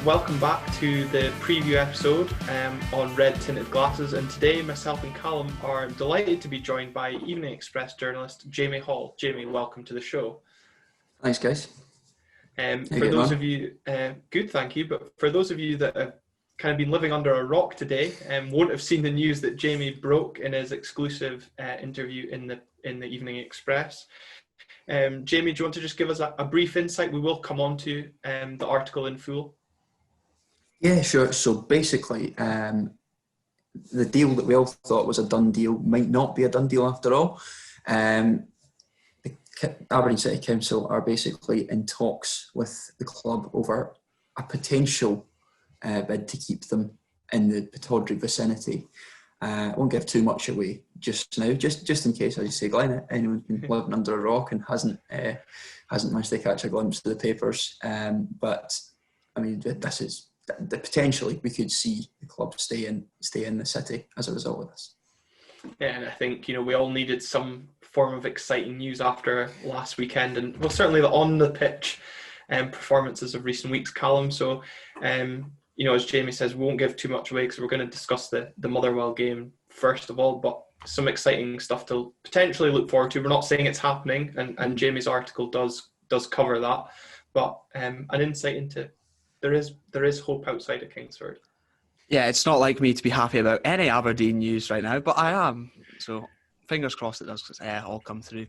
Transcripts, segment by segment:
welcome back to the preview episode on red tinted glasses, and today myself and Callum are delighted to be joined by Evening Express journalist Jamie Hall. Jamie, welcome to the show. Thanks, guys. For those of you, good, thank you, but for those of you that have kind of been living under a rock today and won't have seen the news that Jamie broke in his exclusive interview in the Evening Express. Jamie, do you want to just give us a brief insight? We will come on to the article in full. Yeah, sure. So basically, the deal that we all thought was a done deal might not be a done deal after all. The Aberdeen City Council are basically in talks with the club over a potential bid to keep them in the Pittodrie vicinity. I won't give too much away just now, just in case, as you say, Glenn, anyone's been living under a rock and hasn't managed to catch a glimpse of the papers. But I mean, this is potentially we could see the club stay in the city as a result of this. Yeah, and I think we all needed some form of exciting news after last weekend, and well, certainly the on the pitch performances of recent weeks, Callum. So. As Jamie says, we won't give too much away because we're going to discuss the Motherwell game first of all, but some exciting stuff to potentially look forward to. We're not saying it's happening, and Jamie's article does cover that, but an insight into there is hope outside of Kingsford. Yeah, it's not like me to be happy about any Aberdeen news right now, but I am. So fingers crossed it does all come through.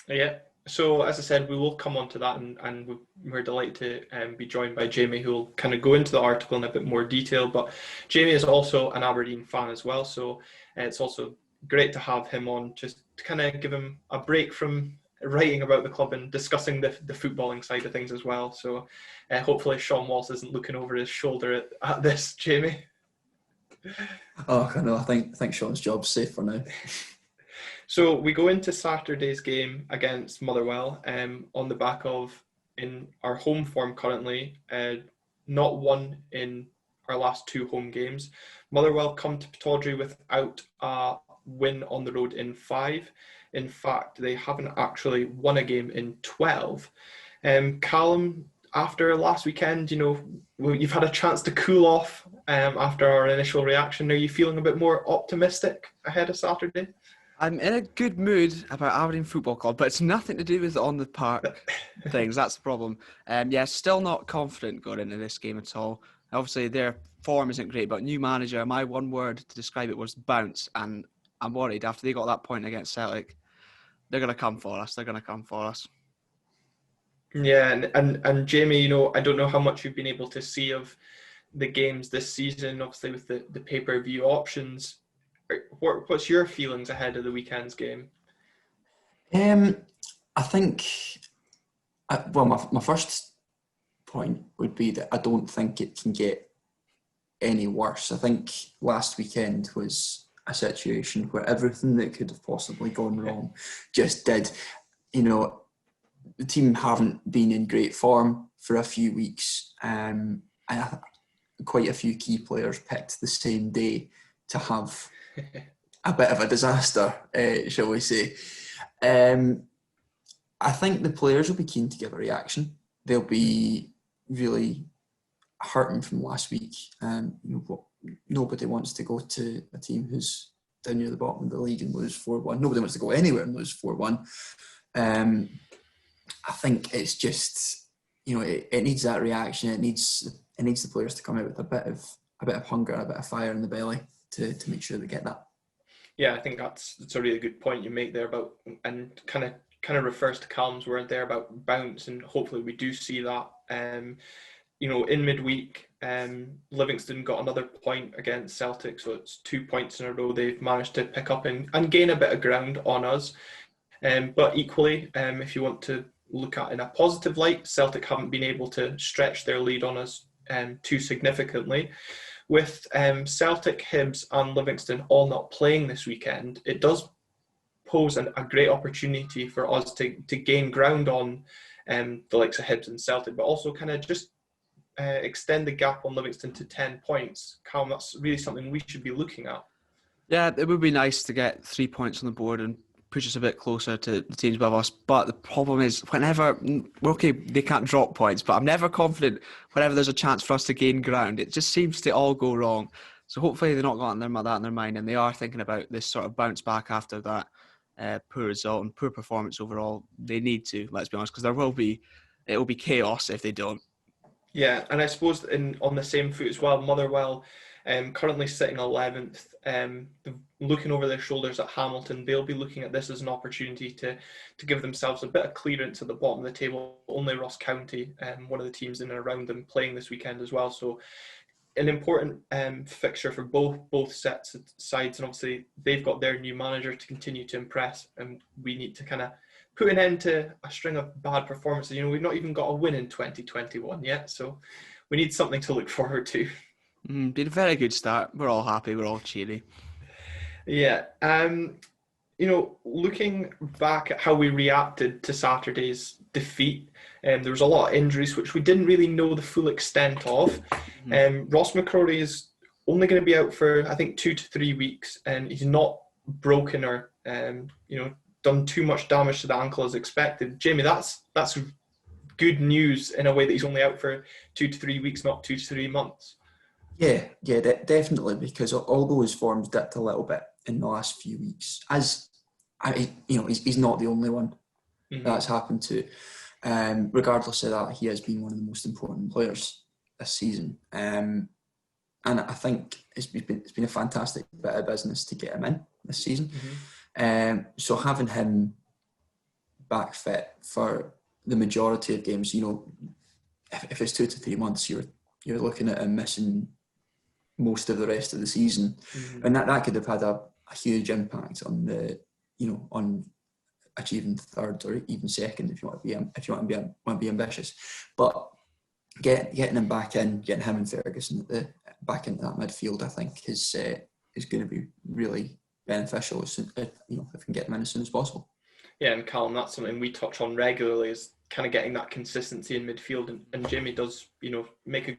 Yeah. So, as I said, we will come on to that, and we're delighted to be joined by Jamie, who will kind of go into the article in a bit more detail. But Jamie is also an Aberdeen fan as well, so it's also great to have him on, just to kind of give him a break from writing about the club and discussing the footballing side of things as well. So, hopefully Sean Walsh isn't looking over his shoulder at this, Jamie. Oh, I know. I think Sean's job's safe for now. So we go into Saturday's game against Motherwell on the back of, in our home form currently, not won in our last two home games. Motherwell come to Pittodrie without a win on the road in 5. In fact, they haven't actually won a game in 12. Callum, after last weekend, you've had a chance to cool off after our initial reaction. Are you feeling a bit more optimistic ahead of Saturday? I'm in a good mood about Aberdeen Football Club, but it's nothing to do with the on the park things. That's the problem. Still not confident going into this game at all. Obviously, their form isn't great, but new manager, my one word to describe it was bounce. And I'm worried after they got that point against Celtic, they're going to come for us. Yeah, and Jamie, I don't know how much you've been able to see of the games this season, obviously with the pay-per-view options. What's your feelings ahead of the weekend's game? I think, my first point would be that I don't think it can get any worse. I think last weekend was a situation where everything that could have possibly gone wrong just did. The team haven't been in great form for a few weeks. And quite a few key players picked the same day to have a bit of a disaster, shall we say. I think the players will be keen to give a reaction. They'll be really hurting from last week. Nobody wants to go to a team who's down near the bottom of the league and lose 4-1. Nobody wants to go anywhere and lose 4-1. I think it's just, it needs that reaction. It needs the players to come out with a bit of hunger and a bit of fire in the belly to make sure they get that. Yeah, I think that's a really good point you make there about, and kind of refers to Callum's word there about bounce, and hopefully we do see that. In midweek, Livingston got another point against Celtic, so it's 2 points in a row they've managed to pick up and gain a bit of ground on us. But equally, if you want to look at in a positive light, Celtic haven't been able to stretch their lead on us too significantly. With Celtic, Hibs and Livingston all not playing this weekend, it does pose a great opportunity for us to gain ground on the likes of Hibs and Celtic, but also kind of just extend the gap on Livingston to 10 points. Callum, that's really something we should be looking at. Yeah, it would be nice to get 3 points on the board and push us a bit closer to the teams above us. But the problem is, they can't drop points, but I'm never confident whenever there's a chance for us to gain ground. It just seems to all go wrong. So hopefully they're not got that in their mind, and they are thinking about this sort of bounce back after that poor result and poor performance overall. They need to, let's be honest, because it will be chaos if they don't. Yeah, and I suppose on the same foot as well, Motherwell, currently sitting 11th, looking over their shoulders at Hamilton, they'll be looking at this as an opportunity to give themselves a bit of clearance at the bottom of the table. Only Ross County, one of the teams in and around them, playing this weekend as well. So an important fixture for both sides, and obviously they've got their new manager to continue to impress, and we need to kind of put an end to a string of bad performances. We've not even got a win in 2021 yet, so we need something to look forward to. Been a very good start. We're all happy. We're all cheery. Yeah. Looking back at how we reacted to Saturday's defeat, there was a lot of injuries which we didn't really know the full extent of. Ross McCrory is only going to be out for, I think, 2 to 3 weeks, and he's not broken or done too much damage to the ankle as expected. Jamie, that's good news in a way that he's only out for 2 to 3 weeks, not 2 to 3 months. Yeah, definitely, because although his form's dipped a little bit in the last few weeks, he's not the only one that's happened to. Regardless of that, he has been one of the most important players this season, and I think it's been a fantastic bit of business to get him in this season. So having him back fit for the majority of games, if it's 2 to 3 months, you're looking at him missing most of the rest of the season, and that could have had a huge impact on on achieving third or even second if you want to be ambitious. But getting him back in, getting him and Ferguson back into that midfield, I think is going to be really beneficial if we can get them in as soon as possible. Yeah, and Callum, that's something we touch on regularly, is kind of getting that consistency in midfield, and Jamie does make a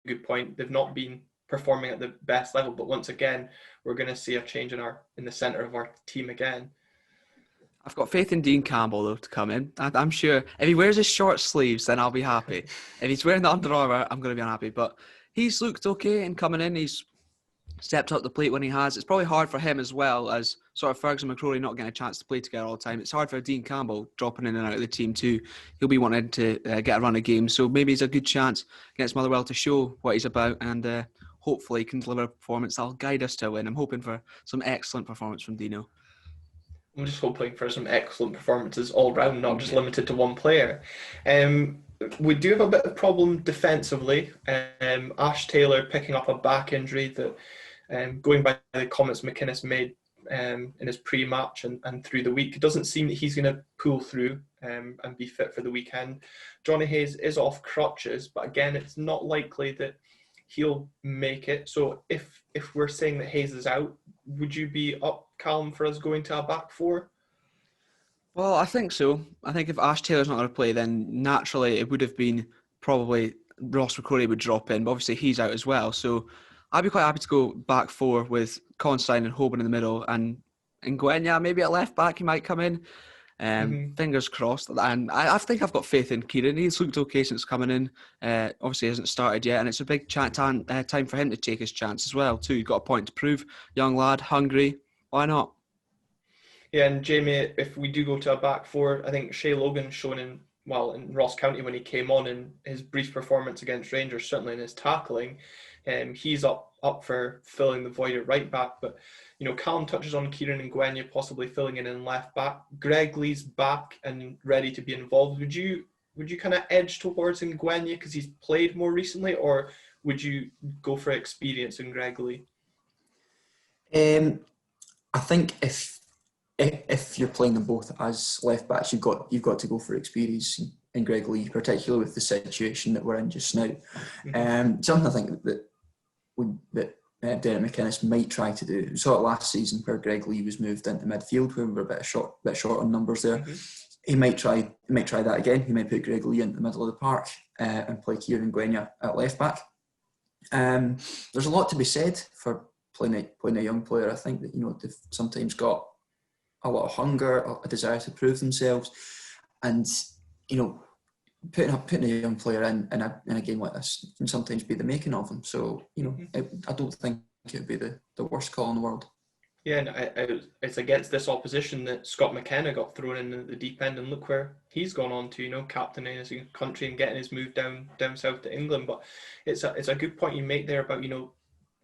good point. They've not been performing at the best level, but once again we're going to see a change in the centre of our team again. I've got faith in Dean Campbell though to come in. I'm sure if he wears his short sleeves, then I'll be happy. If he's wearing the Under Armour, I'm going to be unhappy. But he's looked okay in coming in. He's stepped up the plate when he has. It's probably hard for him as well, as sort of Ferguson and McCrory not getting a chance to play together all the time. It's hard for Dean Campbell dropping in and out of the team too. He'll be wanting to get a run of games. So maybe it's a good chance against Motherwell to show what he's about, and hopefully he can deliver a performance that'll guide us to a win. I'm hoping for some excellent performance from Dino. I'm just hoping for some excellent performances all round, not just limited to one player. We do have a bit of problem defensively. Ash Taylor picking up a back injury that, going by the comments McInnes made in his pre-match and through the week, it doesn't seem that he's going to pull through and be fit for the weekend. Johnny Hayes is off crutches, but again, it's not likely that he'll make it. So if we're saying that Hayes is out, would you be up, Callum, for us going to a back four? Well, I think so. I think if Ash Taylor's not going to play, then naturally it would have been probably Ross McCrory would drop in, but obviously he's out as well. So I'd be quite happy to go back four with Constein and Hoban in the middle, and Ngwenya maybe at left back he might come in. Fingers crossed. And I think I've got faith in Kieran. He's looked okay since coming in. Obviously hasn't started yet, and it's a big time for him to take his chance as well too. He's got a point to prove. Young lad, hungry. Why not? Yeah, and Jamie, if we do go to a back four, I think Shea Logan shown in Ross County when he came on in his brief performance against Rangers, certainly in his tackling, he's up for filling the void at right back. But Callum touches on Kieran and Ngwenya possibly filling in left back. Greg Lee's back and ready to be involved. Would you kind of edge towards Ngwenya because he's played more recently, or would you go for experience in Greg Lee? I think if you're playing them both as left backs, you've got to go for experience in Greg Lee, particularly with the situation that we're in just now. Something I think that Derek McInnes might try to do. We saw it last season where Greg Lee was moved into midfield, where we were a bit short on numbers there. He might try that again. He might put Greg Lee into the middle of the park and play Kieran Ngwenya at left back. There's a lot to be said for playing a young player. I think that they've sometimes got a lot of hunger, a desire to prove themselves, and putting a young player in a game like this can sometimes be the making of them. So I don't think it would be the worst call in the world. Yeah, and it's against this opposition that Scott McKenna got thrown in at the deep end, and look where he's gone on to, captaining his country and getting his move down south to England. But it's a good point you make there about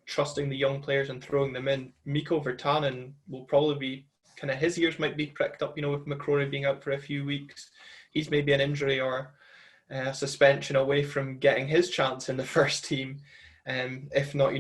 trusting the young players and throwing them in. Mikko Virtanen will probably be kind of, his ears might be pricked up, with McCrory being out for a few weeks. He's maybe an injury or suspension away from getting his chance in the first team, if not,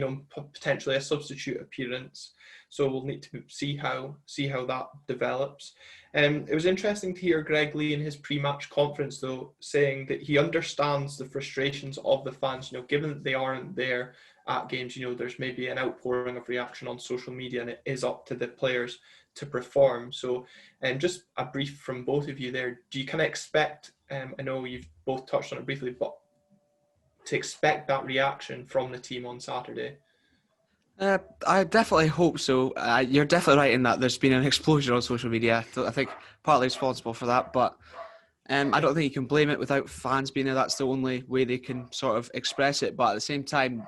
potentially a substitute appearance. So we'll need to see how that develops. It was interesting to hear Greg Lee in his pre-match conference, though, saying that he understands the frustrations of the fans. Given that they aren't there at games, there's maybe an outpouring of reaction on social media, and it is up to the players to perform. So, just a brief from both of you there. Do you kind of expect? I know you've both touched on it briefly, but to expect that reaction from the team on Saturday? I definitely hope so. You're definitely right in that there's been an explosion on social media. I think partly responsible for that, but I don't think you can blame it without fans being there. That's the only way they can sort of express it. But at the same time,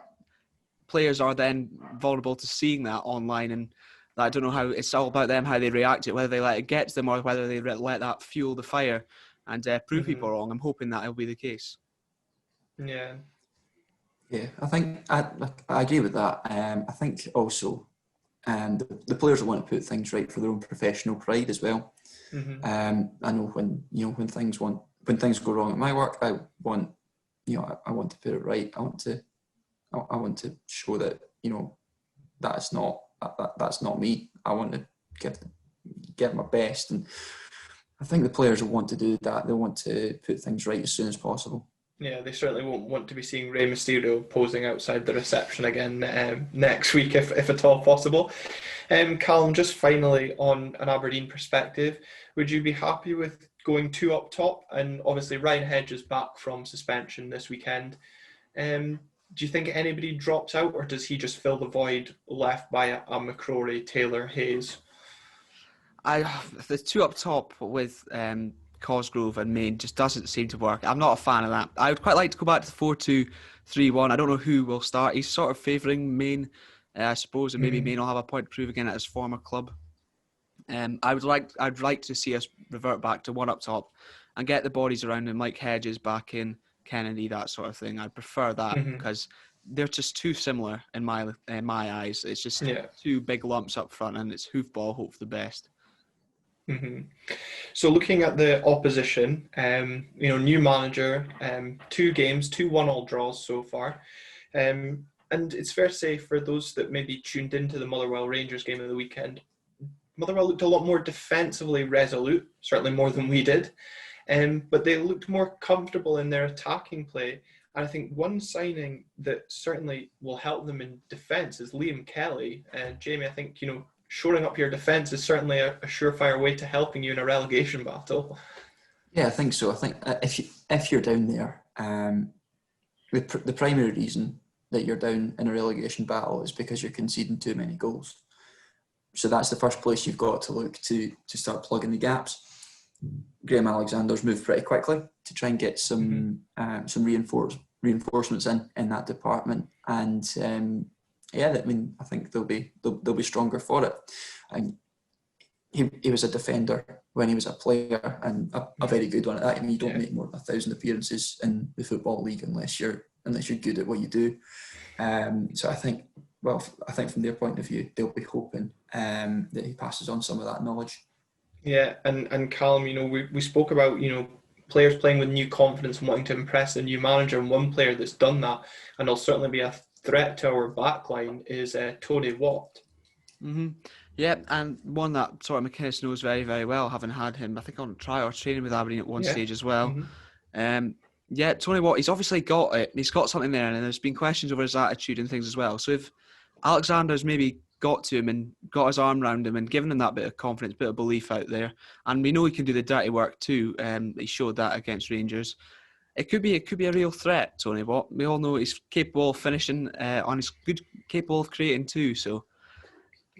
players are then vulnerable to seeing that online, and I don't know how it's all about them, how they react to it, whether they let it get to them or whether they let that fuel the fire and prove people wrong. I'm hoping that will be the case. Yeah. Yeah, I think I agree with that. I think also the players will want to put things right for their own professional pride as well. I know when things go wrong at my work, I want to put it right. I want to show that that's not me. I want to get my best, and I think the players will want to do that. They want to put things right as soon as possible. Yeah, they certainly won't want to be seeing Rey Mysterio posing outside the reception again next week, if at all possible. Callum, just finally on an Aberdeen perspective, would you be happy with going 2 up top? And obviously Ryan Hedge is back from suspension this weekend. Do you think anybody drops out, or does he just fill the void left by a McCrory, Taylor, Hayes? The 2 up top with Cosgrove and Main just doesn't seem to work. I'm not a fan of that. I would quite like to go back to the 4-2-3-1. I don't know who will start. He's sort of favouring Main, I suppose, and maybe Main will have a point to prove again at his former club. I'd like to see us revert back to 1 up top and get the bodies around him, like Hedges back in, Kennedy, that sort of thing. I'd prefer that because they're just too similar in my eyes. It's just 2 big lumps up front, and it's hoofball, hope for the best. So looking at the opposition, new manager, 2 games, 2 1-all draws so far. And it's fair to say, for those that maybe tuned into the Motherwell Rangers game of the weekend, Motherwell looked a lot more defensively resolute, certainly more than we did. But they looked more comfortable in their attacking play. And I think one signing that certainly will help them in defence is Liam Kelly. And Jamie, I think, shoring up your defence is certainly a surefire way to helping you in a relegation battle. Yeah, I think so. I think if you're down there, the primary reason that you're down in a relegation battle is because you're conceding too many goals. So that's the first place you've got to look to start plugging the gaps. Graham Alexander's moved pretty quickly to try and get some reinforcements in that department, and I think they'll be stronger for it. And he was a defender when he was a player, and a very good one at that. I mean, you don't make more than 1,000 appearances in the Football League unless you're good at what you do. So I think from their point of view, they'll be hoping that he passes on some of that knowledge. Yeah, and Callum, we spoke about players playing with new confidence and wanting to impress the new manager, and one player that's done that, and will certainly be a threat to our backline, is Tony Watt. Yeah, and one that sort of McInnes knows very, very well, having had him, I think, on trial or training with Aberdeen at one stage as well. Tony Watt, he's obviously got it. He's got something there, and there's been questions over his attitude and things as well. So if Alexander's maybe got to him and got his arm around him and given him that bit of confidence, bit of belief out there, and we know he can do the dirty work too. He showed that against Rangers. It could be a real threat, Tony Watt. We all know he's capable of finishing, and he's capable of creating too. So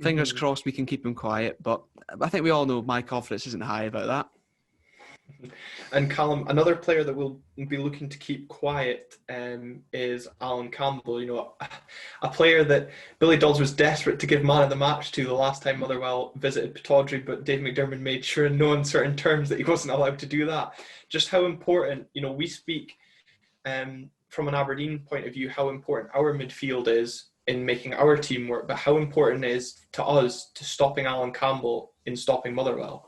Fingers crossed we can keep him quiet, but I think we all know my confidence isn't high about that. And Callum, another player that we'll be looking to keep quiet is Alan Campbell. You know, a player that Billy Dodds was desperate to give man of the match to the last time Motherwell visited Pittodrie, but Dave McDermott made sure in no uncertain terms that he wasn't allowed to do that. Just how important, you know, we speak from an Aberdeen point of view, how important our midfield is in making our team work, but how important it is to us to stopping Alan Campbell in stopping Motherwell.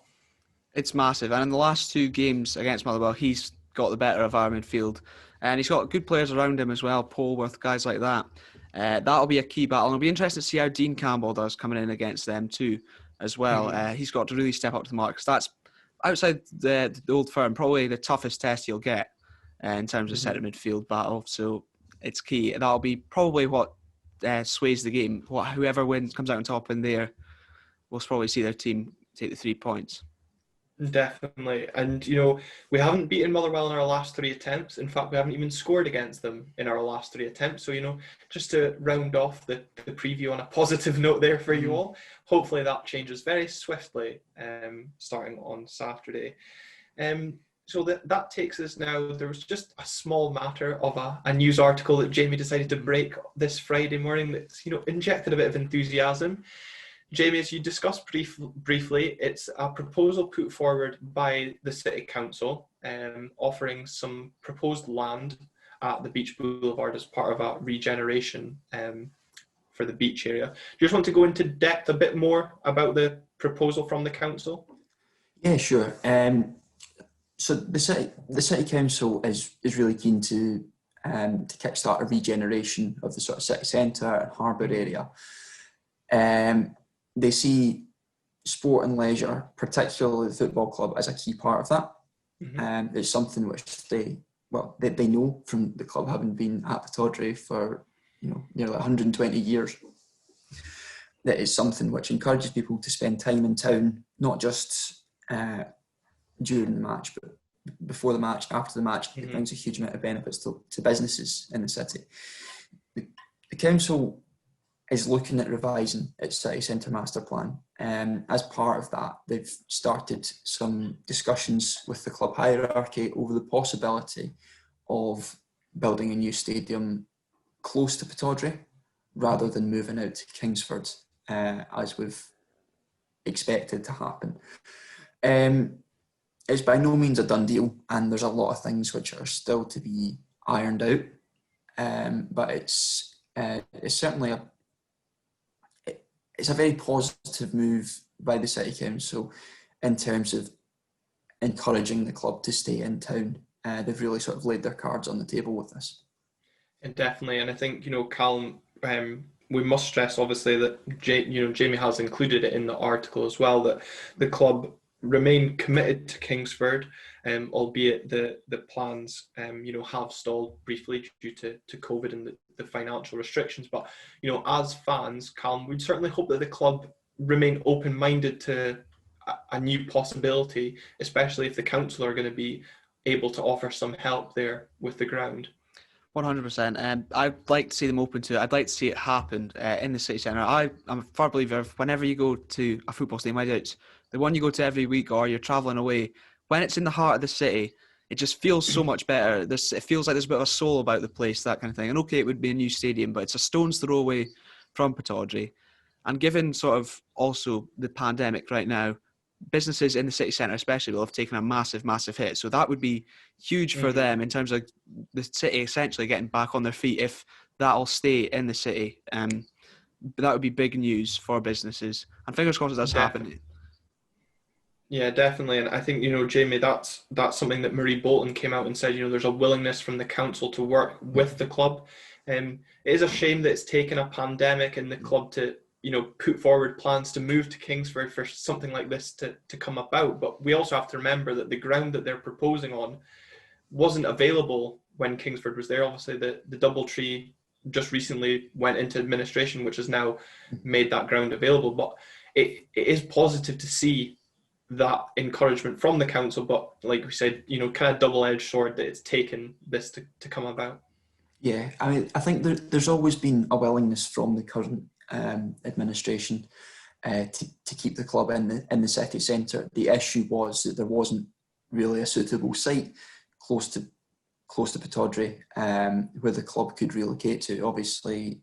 It's massive, and in the last 2 games against Motherwell, he's got the better of our midfield, and he's got good players around him as well, Polworth, guys like that. That'll be a key battle, and it'll be interesting to see how Dean Campbell does coming in against them too, as well. He's got to really step up to the mark, because that's, outside the old firm, probably the toughest test he'll get in terms of centre midfield battle, so it's key. That'll be probably what sways the game. Whoever wins, comes out on top in there, we'll probably see their team take the 3 points. Definitely. And, you know, we haven't beaten Motherwell in our last 3 attempts. In fact, we haven't even scored against them in our last 3 attempts. So, you know, just to round off the preview on a positive note there for you all, hopefully that changes very swiftly starting on Saturday. So that takes us now, there was just a small matter of a news article that Jamie decided to break this Friday morning that's, you know, injected a bit of enthusiasm. Jamie, as you discussed briefly, it's a proposal put forward by the City Council offering some proposed land at the Beach Boulevard as part of a regeneration for the beach area. Do you just want to go into depth a bit more about the proposal from the council? Yeah, sure. So the City Council is really keen to kickstart a regeneration of the sort of city centre and harbour area. They see sport and leisure, particularly the football club, as a key part of that. It's something which they know from the club having been at Pittodrie for, you know, nearly 120 years. That is something which encourages people to spend time in town, not just during the match, but before the match, after the match. It brings a huge amount of benefits to businesses in the city. The council is looking at revising its city centre master plan. As part of that, they've started some discussions with the club hierarchy over the possibility of building a new stadium close to Pittodrie rather than moving out to Kingsford, as we've expected to happen. It's by no means a done deal, and there's a lot of things which are still to be ironed out, but it's certainly it's a very positive move by the City Council in terms of encouraging the club to stay in town. They've really sort of laid their cards on the table with this. And definitely, and I think, you know, Callum, we must stress obviously that Jamie has included it in the article as well, that the club remain committed to Kingsford, albeit the plans have stalled briefly due to COVID and the financial restrictions. But, you know, as fans, Callum, we'd certainly hope that the club remain open-minded to a new possibility, especially if the council are going to be able to offer some help there with the ground. 100%. I'd like to see them open to it. I'd like to see it happen in the city centre. I'm a firm believer, whenever you go to a football stadium, whether it's the one you go to every week or you're travelling away, when it's in the heart of the city, it just feels so much better. It feels like there's a bit of a soul about the place, that kind of thing. And okay, it would be a new stadium, but it's a stone's throw away from Pittodrie. And given sort of also the pandemic right now, businesses in the city centre especially will have taken a massive, massive hit. So that would be huge for them in terms of the city essentially getting back on their feet if that'll stay in the city. That would be big news for businesses. And fingers crossed it does happen. Yeah, definitely. And I think, you know, Jamie, that's something that Marie Bolton came out and said, you know, there's a willingness from the council to work with the club. It is a shame that it's taken a pandemic and the club to, you know, put forward plans to move to Kingsford for something like this to come about. But we also have to remember that the ground that they're proposing on wasn't available when Kingsford was there. Obviously, the Doubletree just recently went into administration, which has now made that ground available. But it is positive to see that encouragement from the council, but like we said, you know, kind of double-edged sword that it's taken this to come about. Yeah, I mean, I think there's always been a willingness from the current administration to keep the club in the city centre. The issue was that there wasn't really a suitable site close to Pittodrie where the club could relocate to. Obviously,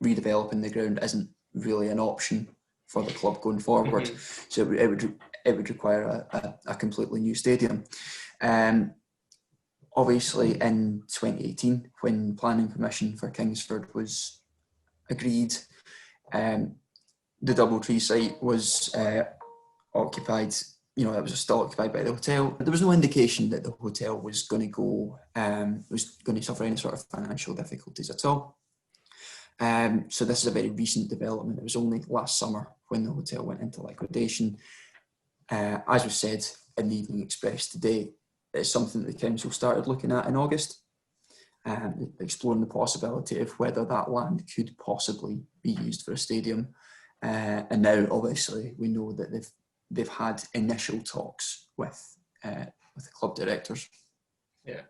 redeveloping the ground isn't really an option for the club going forward, so it would require a completely new stadium. Obviously, in 2018, when planning permission for Kingsford was agreed, the Doubletree site was occupied. You know, it was still occupied by the hotel. There was no indication that the hotel was going to suffer any sort of financial difficulties at all. So this is a very recent development. It was only last summer when the hotel went into liquidation. As was said in the Evening Express today, it's something that the council started looking at in August, exploring the possibility of whether that land could possibly be used for a stadium. And now, obviously, we know that they've had initial talks with the club directors. Yeah,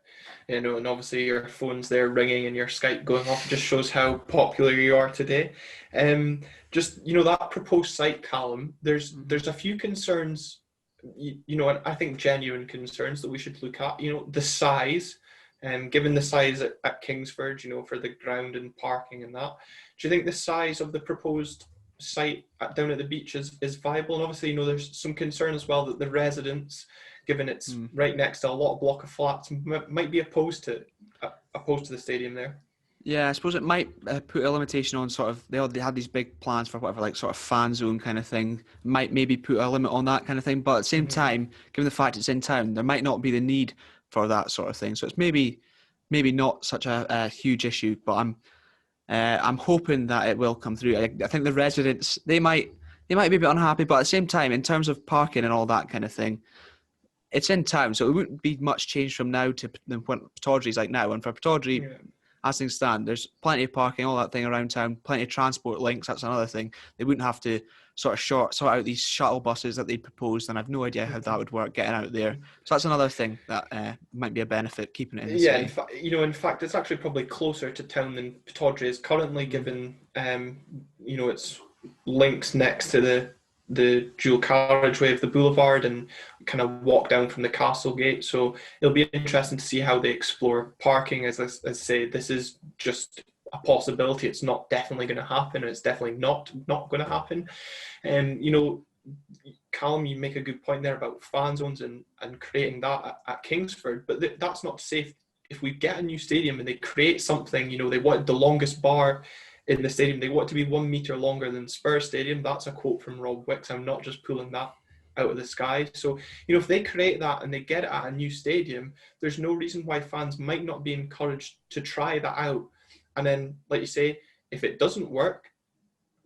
you know, and obviously your phone's there ringing and your Skype going off just shows how popular you are today. Just, you know, that proposed site, Callum, there's a few concerns, you know, and I think genuine concerns that we should look at. You know, the size, given the size at Kingsford, you know, for the ground and parking and that, do you think the size of the proposed site down at the beach is viable? And obviously, you know, there's some concern as well that the residents, given it's right next to a lot of block of flats, might be opposed to the stadium there. Yeah, I suppose it might put a limitation on sort of, they had these big plans for whatever, like sort of fan zone kind of thing, might maybe put a limit on that kind of thing. But at the same time, given the fact it's in town, there might not be the need for that sort of thing. So it's maybe not such a huge issue, but I'm hoping that it will come through. I think the residents, they might be a bit unhappy, but at the same time, in terms of parking and all that kind of thing, it's in town, so it wouldn't be much change from now to when Pittodrie's like now. And for Pittodrie, as things stand, there's plenty of parking, all that thing around town, plenty of transport links. That's another thing. They wouldn't have to sort of sort out these shuttle buses that they proposed, and I've no idea how that would work getting out there. So that's another thing that might be a benefit, keeping it in the city. In fact, it's actually probably closer to town than Pittodrie is currently, given you know, its links next to the dual carriageway of the boulevard and kind of walk down from the castle gate. So it'll be interesting to see how they explore parking. As I say, this is just a possibility. It's not definitely going to happen. It's definitely not going to happen. And you know, Callum, you make a good point there about fan zones and creating that at Kingsford, but that's not safe. If we get a new stadium and they create something, you know, they want the longest bar in the stadium, they want it to be 1 metre longer than Spurs Stadium. That's a quote from Rob Wicks. I'm not just pulling that out of the sky. So, you know, if they create that and they get it at a new stadium, there's no reason why fans might not be encouraged to try that out. And then, like you say, if it doesn't work,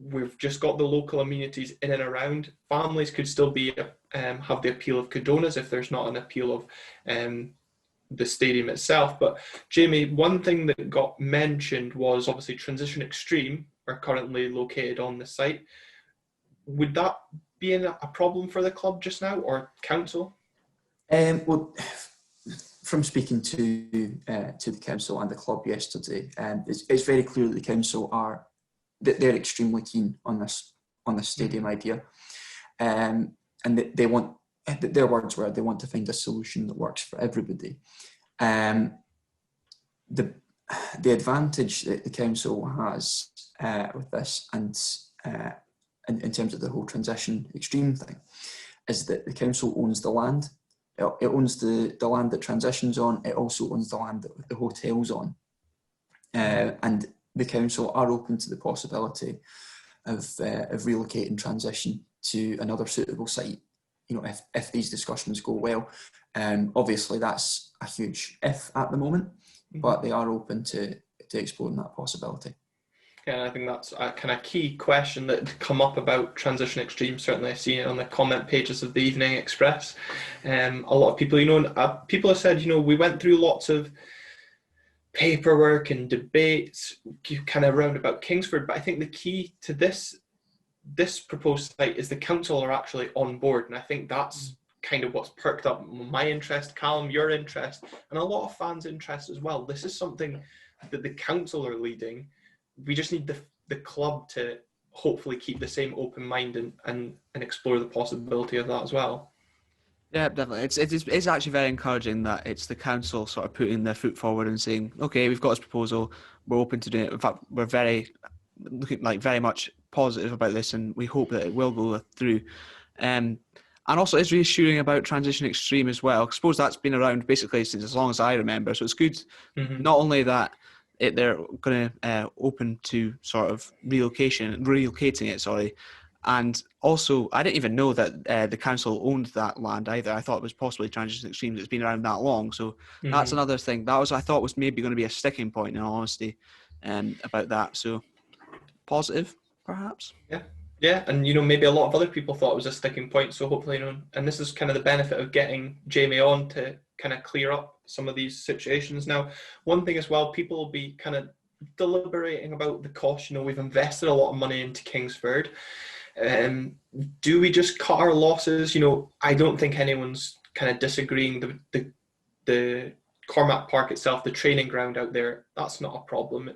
we've just got the local amenities in and around. Families could still be have the appeal of Cadonas if there's not an appeal of the stadium itself. But Jamie, one thing that got mentioned was obviously Transition Extreme are currently located on the site. Would that be a problem for the club just now, or council? Well, from speaking to the council and the club yesterday, it's very clear that the council they're extremely keen on this stadium idea, and they want. Their words were they want to find a solution that works for everybody. The advantage that the council has with this, and in terms of the whole Transition Extreme thing, is that the council owns the land. It owns the land that Transition's on. It also owns the land that the hotel's on, and the council are open to the possibility of relocating Transition to another suitable site. You know, if these discussions go well. Obviously that's a huge if at the moment, but they are open to exploring that possibility. Yeah, I think that's a kind of key question that come up about Transition Extreme. Certainly I've seen it on the comment pages of the Evening Express. A lot of people, you know, people have said, you know, we went through lots of paperwork and debates kind of around about Kingsford, but I think the key to this proposed site is the council are actually on board, and I think that's kind of what's perked up my interest, Callum, your interest, and a lot of fans' interest as well. This is something that the council are leading. We just need the club to hopefully keep the same open mind and explore the possibility of that as well. Yeah, definitely. It's actually very encouraging that it's the council sort of putting their foot forward and saying, okay, we've got this proposal, we're open to doing it. In fact, we're very much positive about this, and we hope that it will go through. And also it's reassuring about Transition Extreme as well. I suppose that's been around basically since as long as I remember. So it's good, not only that they're going to open to sort of relocating it, sorry. And also, I didn't even know that the council owned that land either. I thought it was possibly Transition Extreme. It's been around that long. So that's another thing. I thought was maybe going to be a sticking point, in all honesty, about that. So positive, perhaps. Yeah, and maybe a lot of other people thought it was a sticking point. So hopefully, and this is kind of the benefit of getting Jamie on to kind of clear up some of these situations. Now, one thing as well, people will be kind of deliberating about the cost. We've invested a lot of money into Kingsford. Do we just cut our losses? I don't think anyone's kind of disagreeing. The Cormac Park itself, the training ground out there, that's not a problem.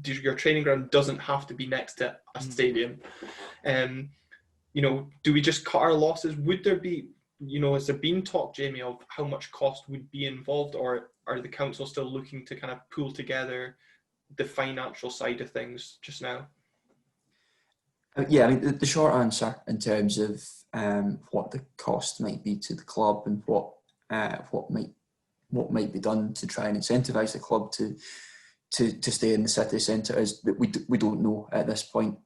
Your training ground doesn't have to be next to a stadium. Do we just cut our losses? Would there be, has there been talk, Jamie, of how much cost would be involved, or are the council still looking to kind of pull together the financial side of things just now? Yeah, I mean, the short answer in terms of what the cost might be to the club and what might be done to try and incentivise the club to stay in the city centre is that we don't know at this point.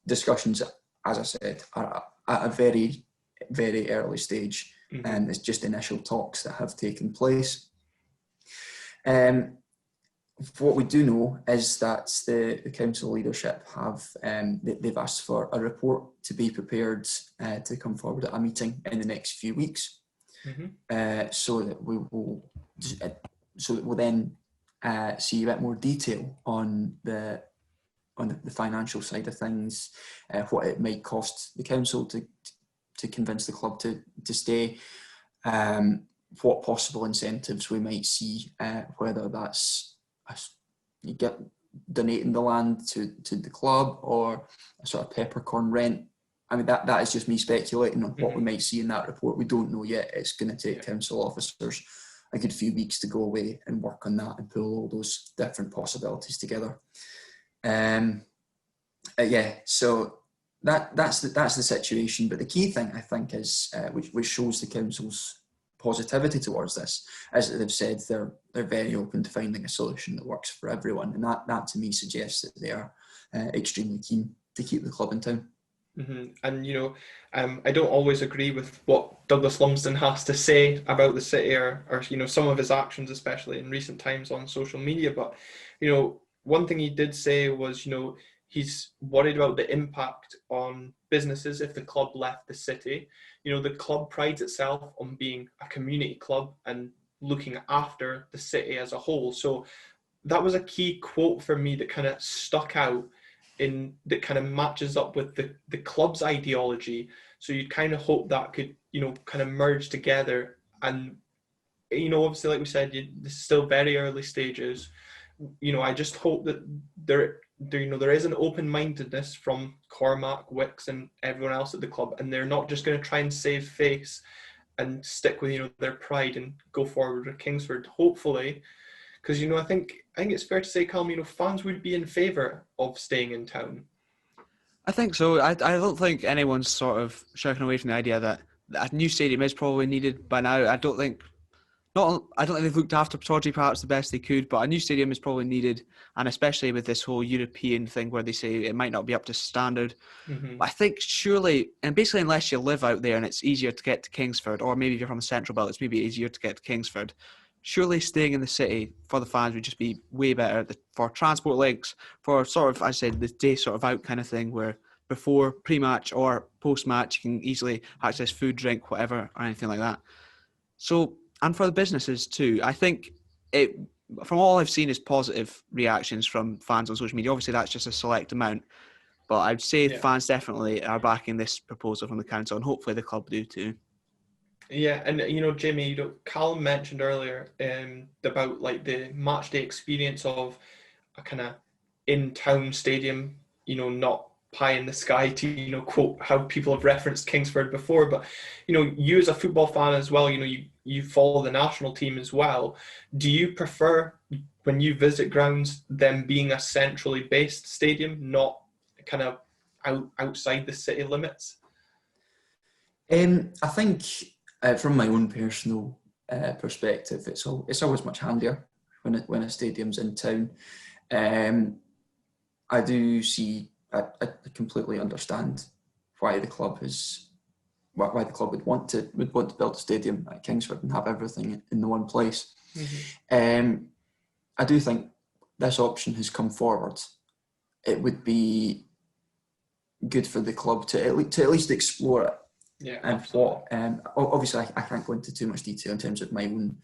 Discussions, as I said, are at a very, very early stage, and it's just initial talks that have taken place. What we do know is that the council leadership they've asked for a report to be prepared to come forward at a meeting in the next few weeks, so that we'll then see a bit more detail on the financial side of things, what it might cost the council to convince the club to stay, what possible incentives we might see, whether that's you get donating the land to the club or a sort of peppercorn rent. I mean, that is just me speculating on what we might see in that report. We don't know yet. It's going to take council officers a good few weeks to go away and work on that and pull all those different possibilities together. So that's the situation. But the key thing, I think, is which shows the council's positivity towards this, is that they've said they're very open to finding a solution that works for everyone, and that to me suggests that they are extremely keen to keep the club in town. And I don't always agree with what Douglas Lumsden has to say about the city or some of his actions, especially in recent times on social media. But one thing he did say was he's worried about the impact on businesses if the club left the city. The club prides itself on being a community club and looking after the city as a whole. So that was a key quote for me that kind of stuck out, that kind of matches up with the club's ideology. So you'd kind of hope that could, kind of merge together. And, obviously, like we said, this is still very early stages. I just hope that there is an open-mindedness from Cormac, Wicks, and everyone else at the club, and they're not just going to try and save face and stick with their pride and go forward with Kingsford. Hopefully, because I think it's fair to say, Callum, fans would be in favour of staying in town. I think so. I don't think anyone's sort of shirking away from the idea that a new stadium is probably needed by now. I don't think they've looked after Pittodrie perhaps the best they could, but a new stadium is probably needed, and especially with this whole European thing where they say it might not be up to standard. I think surely, and basically unless you live out there and it's easier to get to Kingsford, or maybe if you're from the Central Belt, it's maybe easier to get to Kingsford, surely staying in the city for the fans would just be way better for transport links, for sort of, I said, the day sort of out kind of thing where before, pre-match or post-match you can easily access food, drink, whatever, or anything like that. So, and for the businesses too, I think it, from all I've seen, is positive reactions from fans on social media. Obviously, that's just a select amount, but I'd say fans definitely are backing this proposal from the council, and hopefully the club do too. Yeah, and Jamie, Callum mentioned earlier about like the match day experience of a kind of in-town stadium, not pie in the sky to, quote how people have referenced Kingsford before. But, you as a football fan as well, you follow the national team as well. Do you prefer, when you visit grounds, them being a centrally based stadium, not kind of outside the city limits? I think from my own personal perspective, it's always much handier when a stadium's in town. I do see. I completely understand why the club would want to build a stadium at Kingsford and have everything in the one place. Mm-hmm. I do think this option has come forward. It would be good for the club to at least explore it. Yeah, and absolutely. Obviously I can't go into too much detail in terms of my own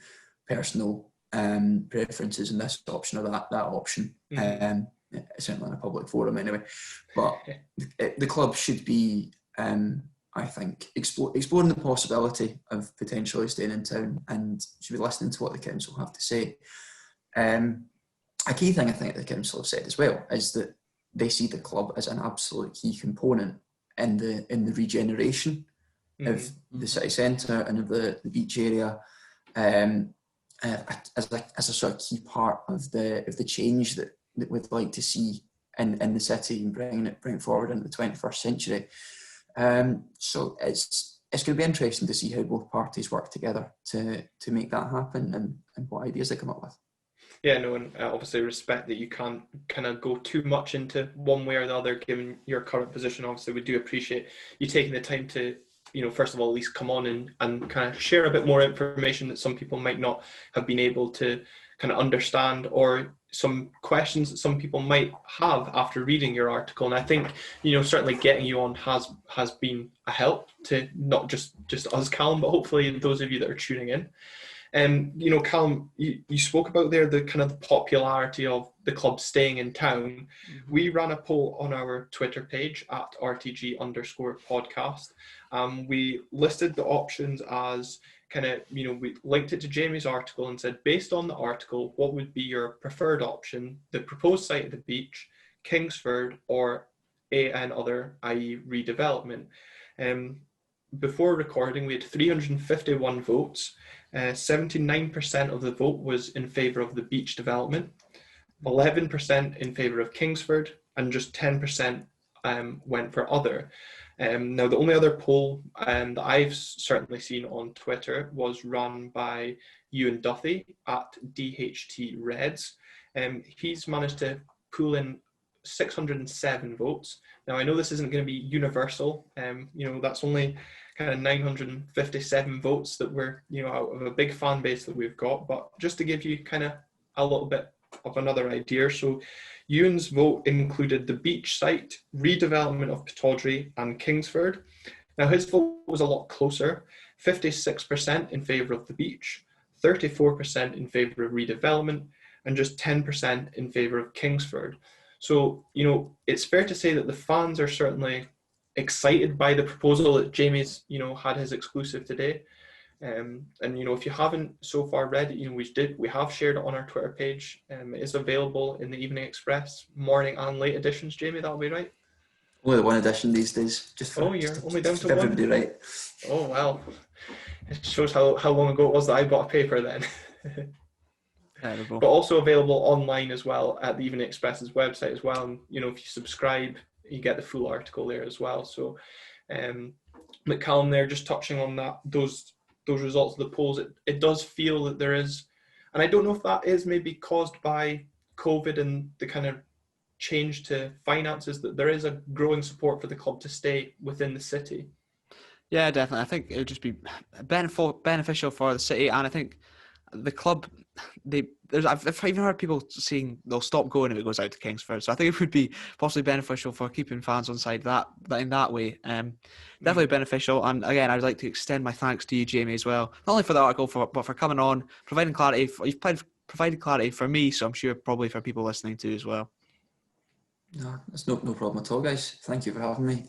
personal preferences in this option or that option. Mm-hmm. Certainly in a public forum anyway. But the club should be, I think, exploring the possibility of potentially staying in town and should be listening to what the council have to say. A key thing I think the council have said as well is that they see the club as an absolute key component in the regeneration of the city centre and of the beach area, as a sort of key part of the change that we'd like to see in the city and bring it forward into the 21st century. So it's going to be interesting to see how both parties work together to make that happen and what ideas they come up with. Yeah, no, and obviously respect that you can't kind of go too much into one way or the other given your current position. Obviously, we do appreciate you taking the time to, first of all, at least come on and kind of share a bit more information that some people might not have been able to kind of understand, or some questions that some people might have after reading your article. And I think, certainly getting you on has been a help to not just us, Callum, but hopefully those of you that are tuning in. Callum, you spoke about there the kind of the popularity of the club staying in town. Mm-hmm. We ran a poll on our Twitter page at @RTG_podcast. We listed the options as kind of, we linked it to Jamie's article and said, based on the article, what would be your preferred option? The proposed site at the beach, Kingsford, or another, i.e. redevelopment? Before recording, we had 351 votes. 79% of the vote was in favour of the beach development, 11% in favour of Kingsford, and just 10% went for other. Now, the only other poll that I've certainly seen on Twitter was run by Ewan Duthie at DHT Reds. He's managed to pull in 607 votes. Now, I know this isn't going to be universal. That's only kind of 957 votes that we're, out of a big fan base that we've got. But just to give you kind of a little bit of another idea. So Ewan's vote included the beach site, redevelopment of Pittodrie and Kingsford. Now, his vote was a lot closer, 56% in favour of the beach, 34% in favour of redevelopment, and just 10% in favour of Kingsford. So, it's fair to say that the fans are certainly excited by the proposal that Jamie's, had his exclusive today. And if you haven't so far read it, we have shared it on our Twitter page. It is available in the Evening Express morning and late editions. Jamie, that'll be right? Only the one edition these days. You're only down to everybody one? Right. Oh, well. It shows how long ago it was that I bought a paper then. Terrible. But also available online as well at the Evening Express's website as well. And, if you subscribe, you get the full article there as well. So, Callum there, just touching on that, those results of the polls, it does feel that there is, and I don't know if that is maybe caused by COVID and the kind of change to finances, that there is a growing support for the club to stay within the city. Yeah, definitely. I think it would just be beneficial for the city, and I think the club, I've even heard people saying they'll stop going if it goes out to Kingsford. So I think it would be possibly beneficial for keeping fans on side that in that way. Definitely beneficial. And again, I'd like to extend my thanks to you, Jamie, as well. Not only for the article, but for coming on, providing clarity. You've provided clarity for me, so I'm sure probably for people listening too as well. No, that's no problem at all, guys. Thank you for having me.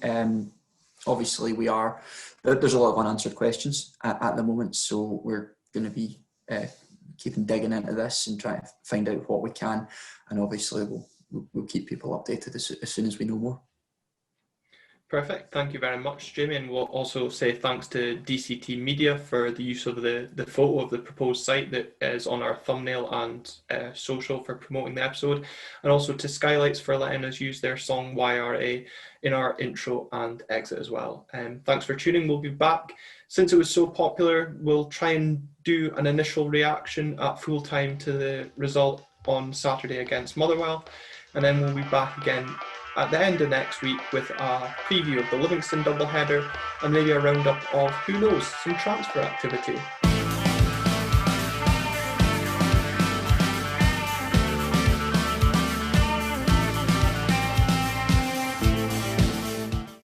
Obviously, there's a lot of unanswered questions at the moment, so we're going to be keeping digging into this and trying to find out what we can, and obviously we'll keep people updated as soon as we know more. Perfect. Thank you very much, Jamie. And we'll also say thanks to DCT Media for the use of the photo of the proposed site that is on our thumbnail and social for promoting the episode. And also to Skylights for letting us use their song YRA in our intro and exit as well. Thanks for tuning. We'll be back. Since it was so popular, we'll try and do an initial reaction at full time to the result on Saturday against Motherwell. And then we'll be back again at the end of next week with a preview of the Livingston doubleheader and maybe a roundup of, who knows, some transfer activity.